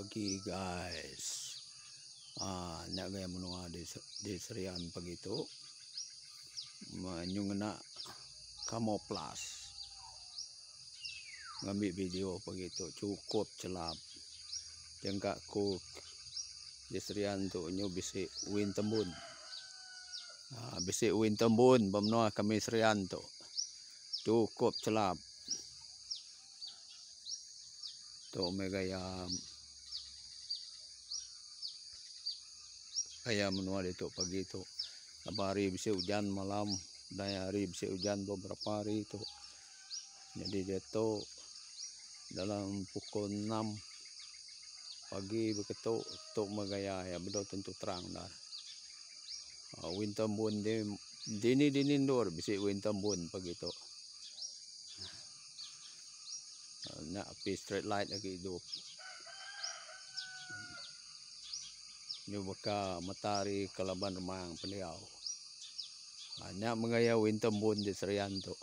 pagi guys. Nya gaya menua di serian pagito. Yung na kamoplas. Ngambil video pagito cukup celap. Jangka ko di serian tu nyo bisi uwin tembun. Bisi uwin tembun bamnoa kami serian tu. Cukup celap. Tu gaya menua itu pagi itu. Hari bisa hujan malam, dan hari bisa hujan beberapa hari itu. Jadi dia tu dalam pukul 6 pagi begitu tu megaya ya betul tentu terang dah. Uwin tembun dini ndur bisa uwin tembun pagi itu. Nak api street light lagi hidup. Ini baka matahari kelaban remang pendiau. Hanya mengaya uwin tembun di serian tu.